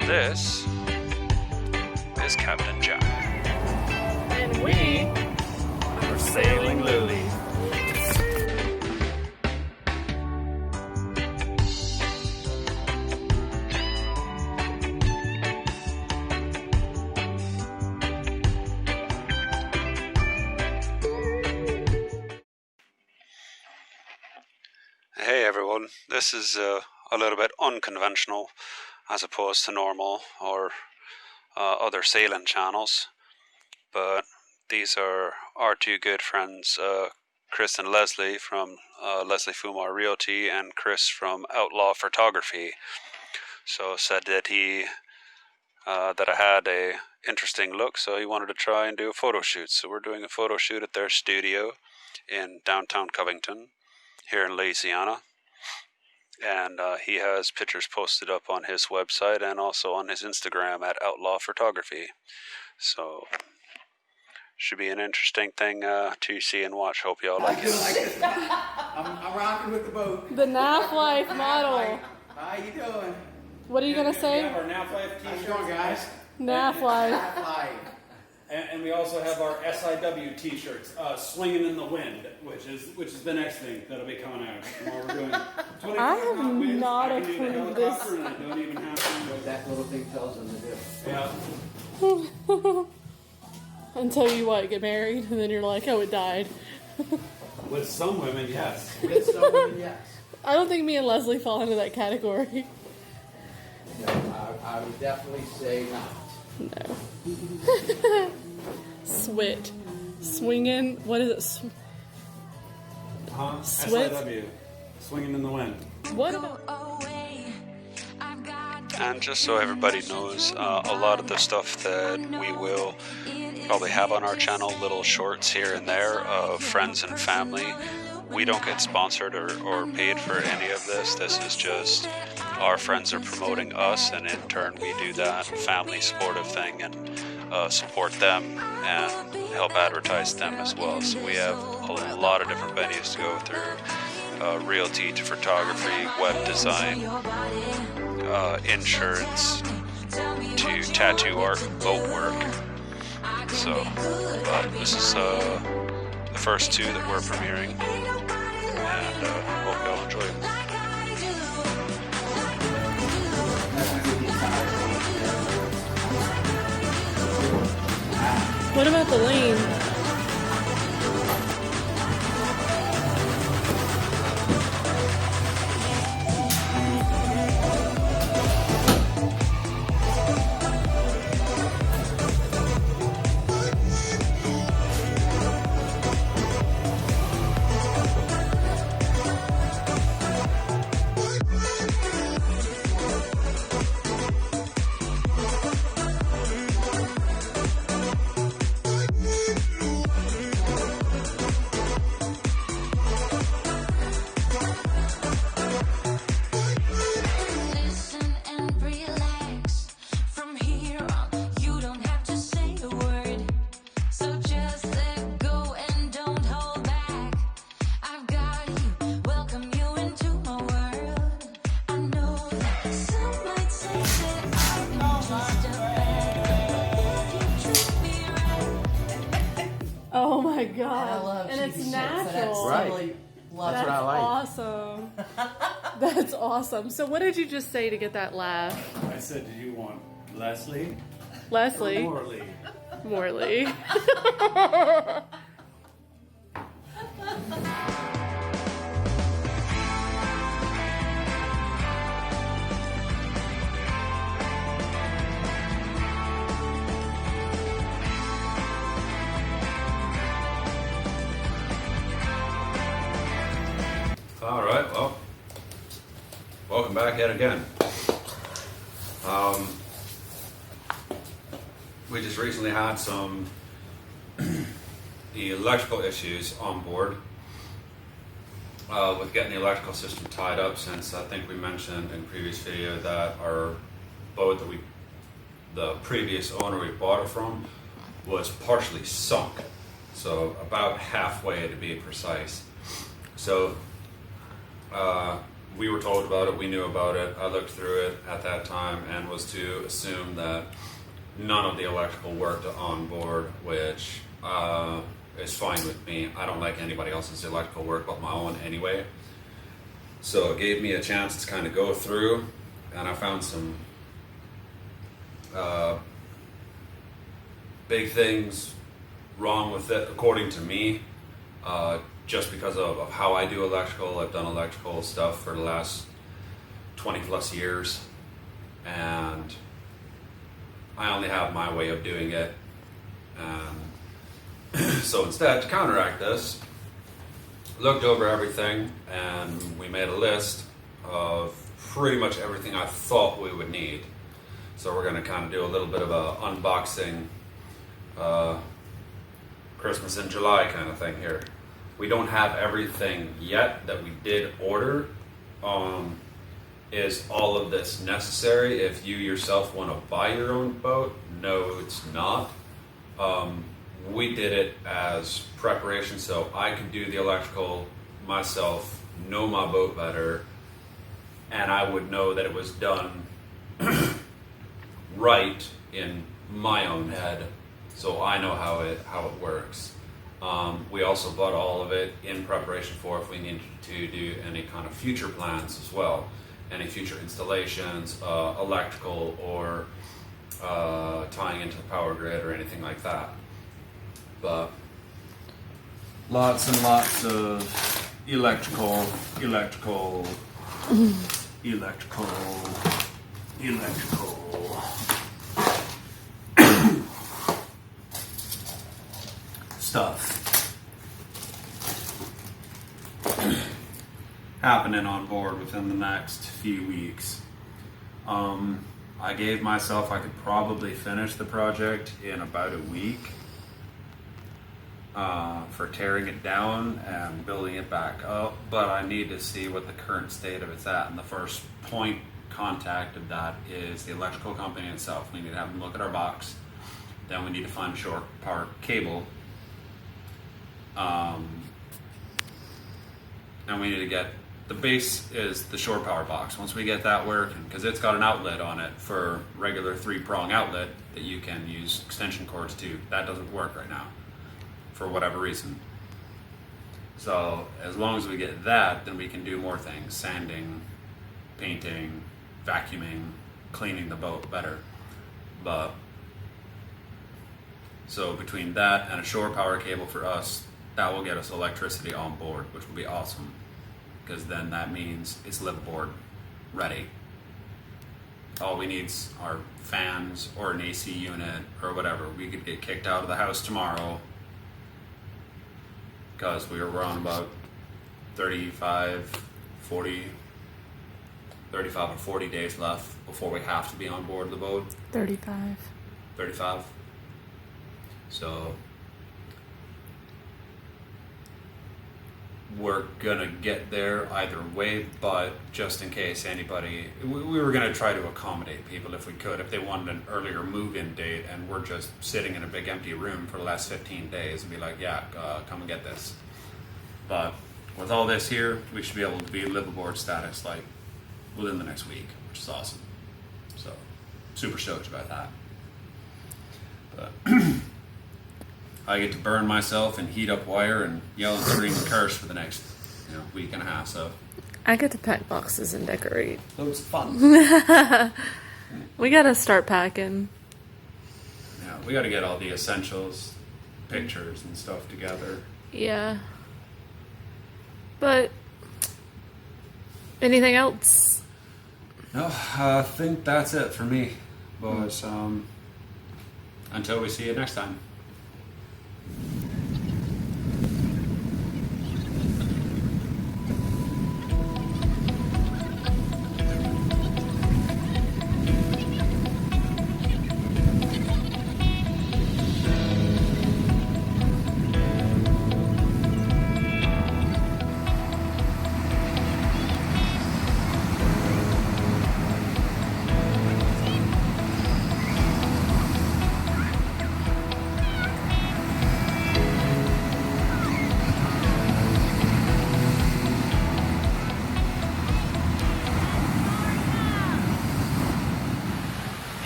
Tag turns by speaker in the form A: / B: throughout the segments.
A: This is Captain Jack.
B: And we
A: are sailing Lily. Hey everyone, this is a little bit unconventional as opposed to normal or other sailing channels, but these are our two good friends, Chris and Leslie from Leslie Fumar Realty and Chris from Outlaw Photography. So said that that I had a interesting look, so he wanted to try and do a photo shoot. So we're doing a photo shoot at their studio in downtown Covington here in Louisiana. And he has pictures posted up on his website and also on his Instagram at Outlaw Photography. So, should be an interesting thing to see and watch. Hope y'all like it.
C: I'm rocking with the boat.
B: the NAF Life model.
C: How you doing?
B: What are you gonna say?
D: We have our NAF Life
C: How's it
D: t-shirts,
C: going, guys?
B: NAF Life.
C: Live.
D: and we also have our SIW t-shirts, swinging in the wind, which is the next thing that'll be coming out. Tomorrow we're doing 25
B: I have
D: knot winds.
B: not
D: I can do the
B: approved this.
D: helicopter, and I don't even have to.
C: What that little thing tells them to do.
D: Yeah.
B: Until you get married, and then you're like, oh, it died.
D: With some women, yes.
C: With some women, yes.
B: I don't think me and Leslie fall into that category.
C: No, I would definitely say not.
B: No. Swit. Swinging. What is it? Swit?
D: SIW, swinging in the wind.
B: What about...
A: And just so everybody knows, a lot of the stuff that we will probably have on our channel, little shorts here and there of friends and family, we don't get sponsored or paid for any of this. This is just our friends are promoting us, and in turn we do that family supportive thing and support them and help advertise them as well. So we have a lot of different venues to go through, realty to photography, web design, insurance to tattoo art, boat work. So, but this is the first two that we're premiering, and hope y'all enjoy it.
B: What about the lane? Oh my god.
E: I love
B: and it's
E: cheesy shit,
B: natural.
E: so that's
C: Right.
E: really love
C: That's
E: it.
C: what I like.
B: Awesome. That's awesome. So what did you just say to get that laugh?
D: I said, do you want Leslie?
B: Leslie.
D: Morley.
B: Morley.
F: All right, well, welcome back yet again. We just recently had some electrical issues on board with getting the electrical system tied up, since I think we mentioned in previous video that our boat that the previous owner we bought it from was partially sunk, so about halfway to be precise. So we were told about it, we knew about it, I looked through it at that time and was to assume that none of the electrical worked on board, which is fine with me. I don't like anybody else's electrical work but my own anyway. So it gave me a chance to kind of go through, and I found some big things wrong with it, according to me, just because of how I do electrical. I've done electrical stuff for the last 20 plus years, and I only have my way of doing it. So instead, to counteract this, looked over everything, and we made a list of pretty much everything I thought we would need. So we're going to kind of do a little bit of a unboxing, Christmas in July kind of thing here. We don't have everything yet that we did order. Is all of this necessary if you yourself want to buy your own boat? No, it's not. We did it as preparation so I could do the electrical myself, know my boat better, and I would know that it was done right in my own head, so I know how it works. We also bought all of it in preparation for if we needed to do any kind of future plans as well, any future installations, electrical, or tying into the power grid or anything like that. But lots and lots of electrical stuff happening on board within the next few weeks. I gave myself I could probably finish the project in about a week, for tearing it down and building it back up, but I need to see what the current state of it's at, and the first point contact of that is the electrical company itself. We need to have them look at our box, then we need to find a shore power cable, and we need to get the base is the shore power box. Once we get that working, because it's got an outlet on it for regular 3-prong outlet that you can use extension cords to, that doesn't work right now for whatever reason. So as long as we get that, then we can do more things: sanding, painting, vacuuming, cleaning the boat better. But so between that and a shore power cable for us, that will get us electricity on board, which will be awesome, because then that means it's liveaboard ready. All we need are fans or an AC unit or whatever. We could get kicked out of the house tomorrow because we're on about 35 or 40 days left before we have to be on board the boat. 35. So we're gonna get there either way, but just in case anybody, we were gonna try to accommodate people if we could, if they wanted an earlier move-in date and we're just sitting in a big empty room for the last 15 days and be like, yeah, come and get this. But with all this here, we should be able to be liveaboard status like within the next week, which is awesome. So super stoked about that. But I get to burn myself and heat up wire and yell and scream and curse for the next week and a half. So
B: I get to pack boxes and decorate.
F: loads of fun.
B: We gotta start packing.
F: Yeah, we got to get all the essentials, pictures and stuff together.
B: Yeah. But anything else?
F: No, I think that's it for me, boys. Until we see you next time.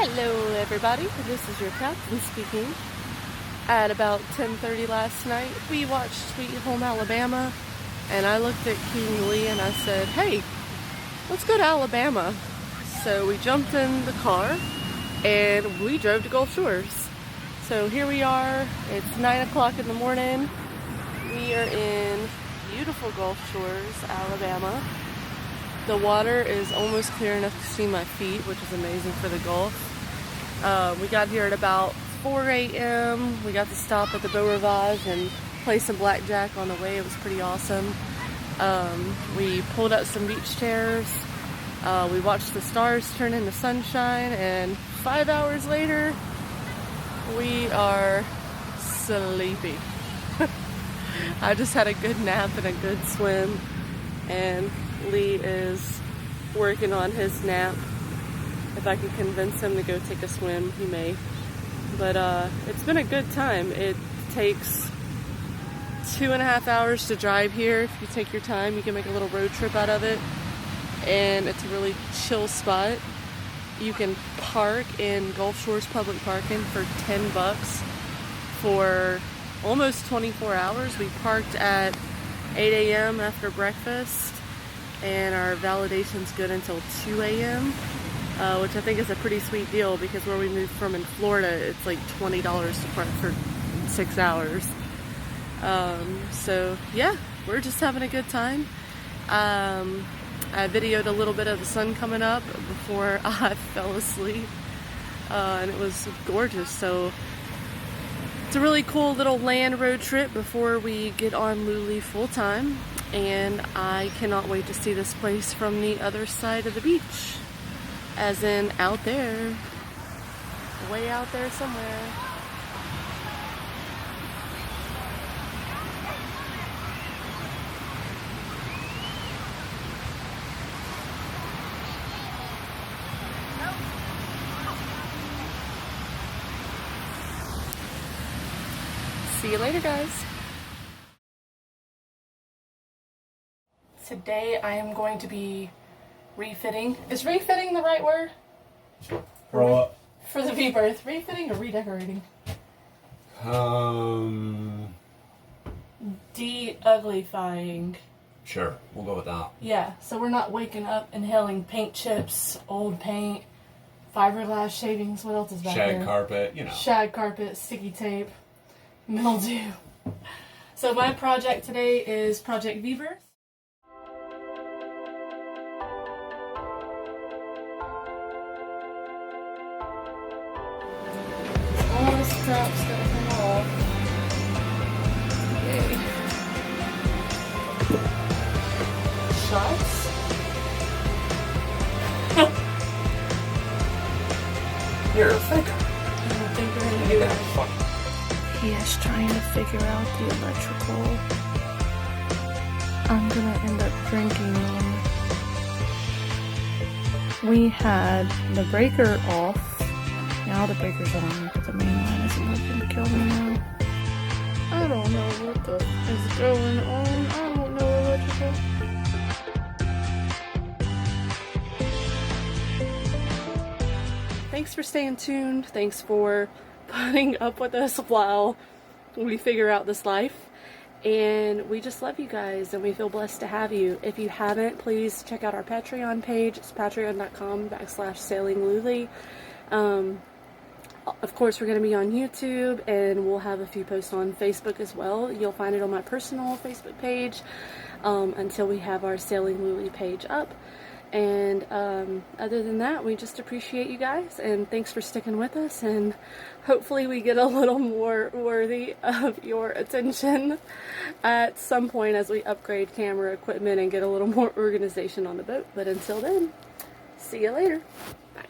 B: Hello everybody, this is your captain speaking. At about 10:30 last night, we watched Sweet Home Alabama, and I looked at King Lee and I said, hey, let's go to Alabama. So we jumped in the car and we drove to Gulf Shores. So here we are, it's 9 o'clock in the morning. We are in beautiful Gulf Shores, Alabama. The water is almost clear enough to see my feet, which is amazing for the Gulf. We got here at about 4 a.m. We got to stop at the Beau Rivage and play some blackjack on the way. It was pretty awesome. We pulled out some beach chairs. We watched the stars turn into sunshine, and 5 hours later, we are sleepy. I just had a good nap and a good swim, and Lee is working on his nap. If I can convince him to go take a swim, he may. But it's been a good time. It takes 2.5 hours to drive here. If you take your time, you can make a little road trip out of it. And it's a really chill spot. You can park in Gulf Shores public parking for $10 for almost 24 hours. We parked at 8 a.m. after breakfast, and our validation's good until 2 a.m., which I think is a pretty sweet deal because where we moved from in Florida, it's like $20 to park for 6 hours. So yeah, we're just having a good time. I videoed a little bit of the sun coming up before I fell asleep, and it was gorgeous. So it's a really cool little land road trip before we get on Luli full time, and I cannot wait to see this place from the other side of the beach, as in out there, way out there somewhere. See you later, guys. Today I am going to be refitting. Is refitting the right word?
C: For what?
B: For the V-berth. Refitting or redecorating? De-uglifying.
C: Sure, we'll go with that.
B: Yeah, so we're not waking up inhaling paint chips, old paint, fiberglass shavings. What else is back there?
C: Shag carpet, you know.
B: Shag carpet, sticky tape, mildew. So my project today is Project V-berth. All this crap's gonna come off. Yay. Shots?
C: You're a thinker.
B: I'm a thinker and a doer. He is trying to figure out the electrical. I'm gonna end up drinking them. We had the breaker off. Now the breaker's on, but the main line isn't working to kill me now. I don't know what the is going on. I don't know electrical. Thanks for staying tuned. Thanks for putting up with us while we figure out this life. And we just love you guys, and we feel blessed to have you. If you haven't, please check out our Patreon page. It's patreon.com/sailingluli. Of course, we're going to be on YouTube, and we'll have a few posts on Facebook as well. You'll find it on my personal Facebook page until we have our Sailing Luli page up. And other than that, we just appreciate you guys, and thanks for sticking with us, and hopefully we get a little more worthy of your attention at some point as we upgrade camera equipment and get a little more organization on the boat. But until then, see you later. Bye.